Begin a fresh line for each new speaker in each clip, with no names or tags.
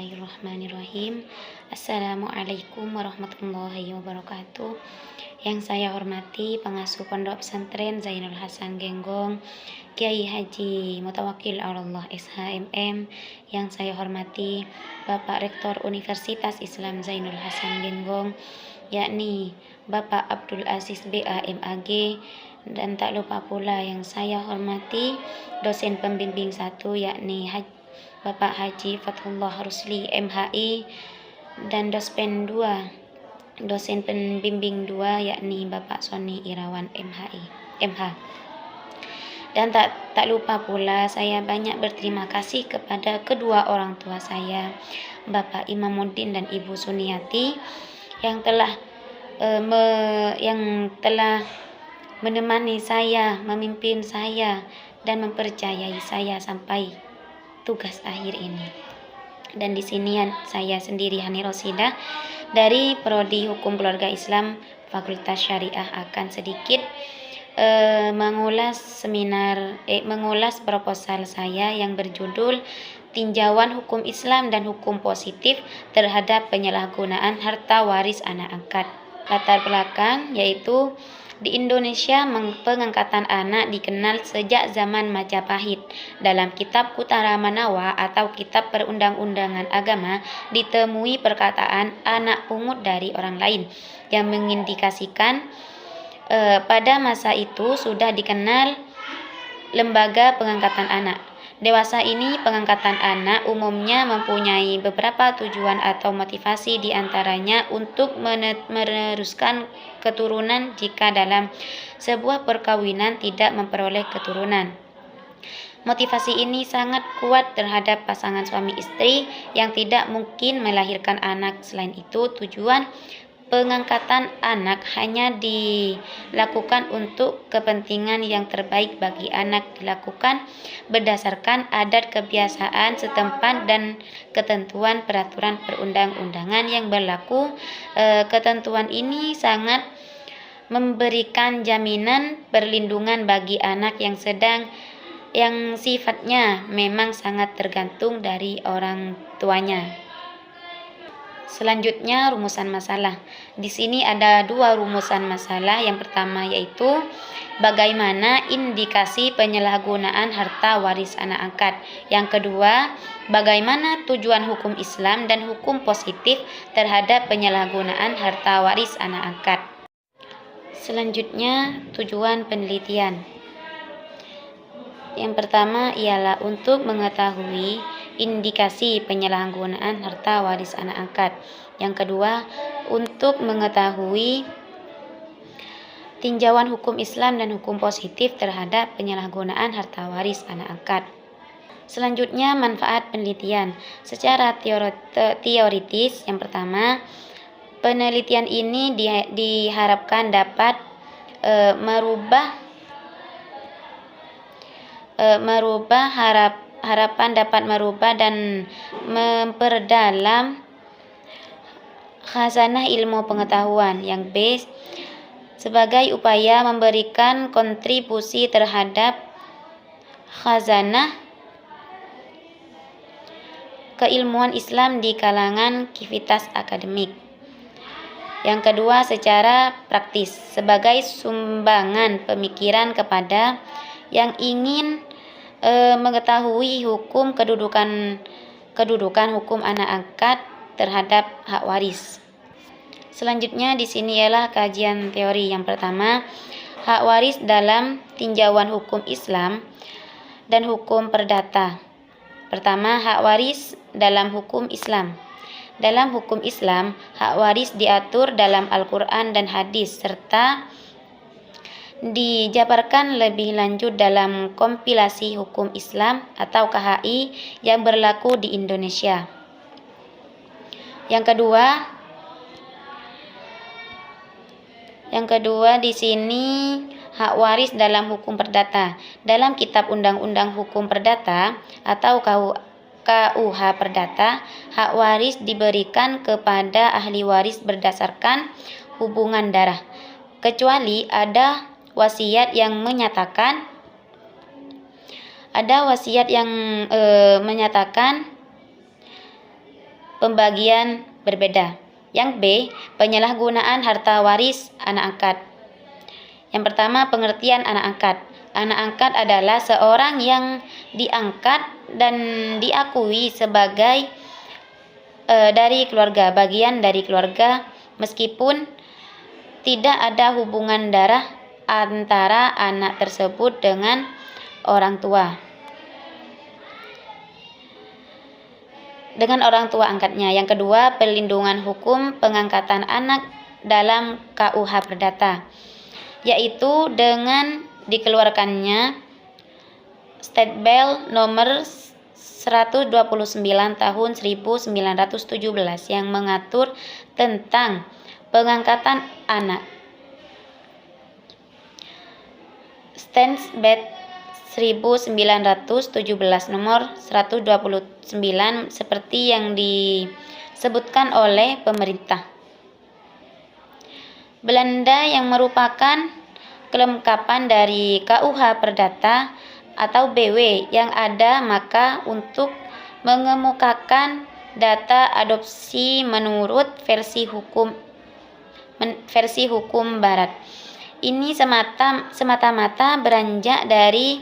Bismillahirrahmanirrahim. Assalamualaikum warahmatullahi wabarakatuh. Yang saya hormati pengasuh Pondok Pesantren Zainul Hasan Genggong, Kiai Haji Mutawakil Allah SHMM. Yang saya hormati Bapak Rektor Universitas Islam Zainul Hasan Genggong, yakni Bapak Abdul Aziz BA MAG. Dan tak lupa pula yang saya hormati dosen pembimbing 1, yakni Bapak Haji Fathullah Rusli MHI, dan dosen pembimbing 2, yakni Bapak Sony Irawan MH. Dan tak lupa pula saya banyak berterima kasih kepada kedua orang tua saya, Bapak Imamuddin dan Ibu Suniati, yang telah menemani saya, memimpin saya, dan mempercayai saya sampai tugas akhir ini. Dan di sini saya sendiri, Hani Rosidah, dari Prodi Hukum Keluarga Islam Fakultas Syariah, akan sedikit mengulas proposal saya yang berjudul Tinjauan Hukum Islam dan Hukum Positif terhadap Penyalahgunaan Harta Waris Anak Angkat. Latar belakang yaitu di Indonesia pengangkatan anak dikenal sejak zaman Majapahit. Dalam kitab Kutara Manawa atau kitab perundang-undangan agama ditemui perkataan anak pungut dari orang lain yang mengindikasikan pada masa itu sudah dikenal lembaga pengangkatan anak. Dewasa ini pengangkatan anak umumnya mempunyai beberapa tujuan atau motivasi, diantaranya untuk meneruskan keturunan jika dalam sebuah perkawinan tidak memperoleh keturunan. Motivasi ini sangat kuat terhadap pasangan suami istri yang tidak mungkin melahirkan anak. Selain itu, tujuan pengangkatan anak hanya dilakukan untuk kepentingan yang terbaik bagi anak, dilakukan berdasarkan adat kebiasaan setempat dan ketentuan peraturan perundang-undangan yang berlaku. Ketentuan ini sangat memberikan jaminan perlindungan bagi anak yang sifatnya memang sangat tergantung dari orang tuanya. Selanjutnya, rumusan masalah. Di sini ada 2 rumusan masalah. Yang pertama yaitu bagaimana indikasi penyalahgunaan harta waris anak angkat. Yang kedua, bagaimana tujuan hukum Islam dan hukum positif terhadap penyalahgunaan harta waris anak angkat. Selanjutnya, tujuan penelitian. Yang pertama ialah untuk mengetahui indikasi penyalahgunaan harta waris anak angkat. Yang kedua, untuk mengetahui tinjauan hukum Islam dan hukum positif terhadap penyalahgunaan harta waris anak angkat. Selanjutnya, manfaat penelitian. Secara teoritis, yang pertama, penelitian ini diharapkan dapat harapan dapat merubah dan memperdalam khazanah ilmu pengetahuan. Yang B, sebagai upaya memberikan kontribusi terhadap khazanah keilmuan Islam di kalangan kivitas akademik. Yang kedua, secara praktis, sebagai sumbangan pemikiran kepada yang ingin mengetahui hukum kedudukan hukum anak angkat terhadap hak waris. Selanjutnya di sini ialah kajian teori. Yang pertama, hak waris dalam tinjauan hukum Islam dan hukum perdata. Pertama, hak waris dalam hukum Islam. Dalam hukum Islam, hak waris diatur dalam Al-Quran dan hadis serta dijabarkan lebih lanjut dalam kompilasi hukum Islam atau KHI yang berlaku di Indonesia. Yang kedua di sini hak waris dalam hukum perdata. Dalam Kitab Undang-Undang Hukum Perdata atau KUH Perdata, hak waris diberikan kepada ahli waris berdasarkan hubungan darah, kecuali ada wasiat yang menyatakan pembagian berbeda. Yang B, penyalahgunaan harta waris anak angkat. Yang pertama, pengertian anak angkat. Anak angkat adalah seorang yang diangkat dan diakui sebagai dari keluarga, bagian dari keluarga, meskipun tidak ada hubungan darah antara anak tersebut dengan orang tua angkatnya. Yang kedua, perlindungan hukum pengangkatan anak dalam KUH Perdata, yaitu dengan dikeluarkannya Statbel nomor 129 tahun 1917 yang mengatur tentang pengangkatan anak. Statbel 1917 nomor 129 seperti yang disebutkan oleh pemerintah Belanda yang merupakan kelengkapan dari KUH Perdata atau BW yang ada, maka untuk mengemukakan data adopsi menurut versi hukum barat. Ini semata-mata beranjak dari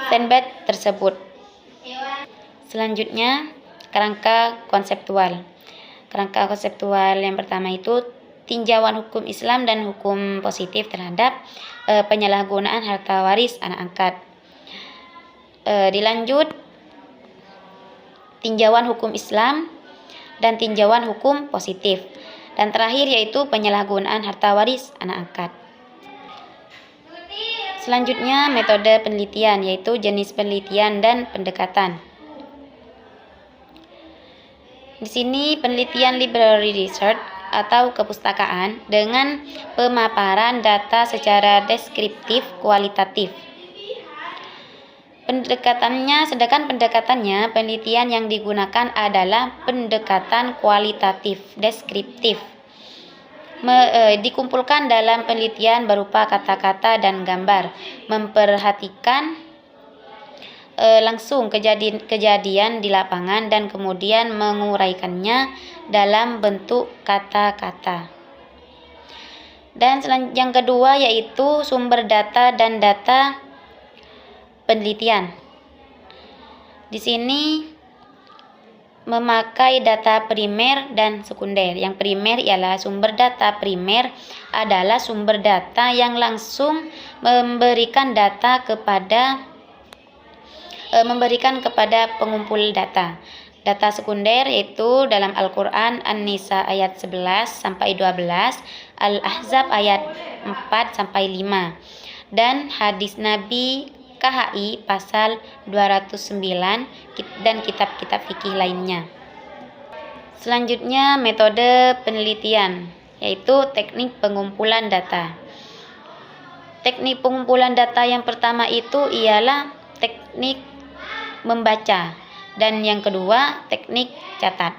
Statbel tersebut. Selanjutnya, kerangka konseptual. Kerangka konseptual yang pertama itu tinjauan hukum Islam dan hukum positif terhadap penyalahgunaan harta waris anak angkat. Dilanjut tinjauan hukum Islam dan tinjauan hukum positif. Dan terakhir yaitu penyalahgunaan harta waris anak angkat. Selanjutnya metode penelitian, yaitu jenis penelitian dan pendekatan. Di sini penelitian library research atau kepustakaan dengan pemaparan data secara deskriptif kualitatif. Sedangkan pendekatannya penelitian yang digunakan adalah pendekatan kualitatif deskriptif. Dikumpulkan dalam penelitian berupa kata-kata dan gambar, memperhatikan langsung kejadian di lapangan dan kemudian menguraikannya dalam bentuk kata-kata. Dan yang kedua yaitu sumber data dan data penelitian. Di sini memakai data primer dan sekunder. Yang primer ialah sumber data primer adalah sumber data yang langsung memberikan kepada pengumpul data. Data sekunder yaitu dalam Al-Quran An-Nisa ayat 11 sampai 12, Al-Ahzab ayat 4 sampai 5, dan hadis Nabi KHI pasal 209 dan kitab-kitab fikih lainnya. Selanjutnya metode penelitian, yaitu teknik pengumpulan data. Teknik pengumpulan data yang pertama itu ialah teknik membaca, dan yang kedua teknik catat.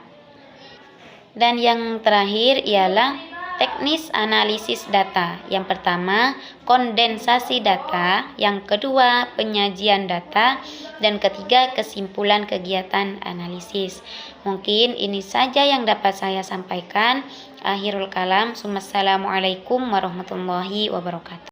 Dan yang terakhir ialah teknis analisis data. Yang pertama, kondensasi data, yang kedua, penyajian data, dan ketiga, kesimpulan kegiatan analisis. Mungkin ini saja yang dapat saya sampaikan. Akhirul kalam. Assalamualaikum warahmatullahi wabarakatuh.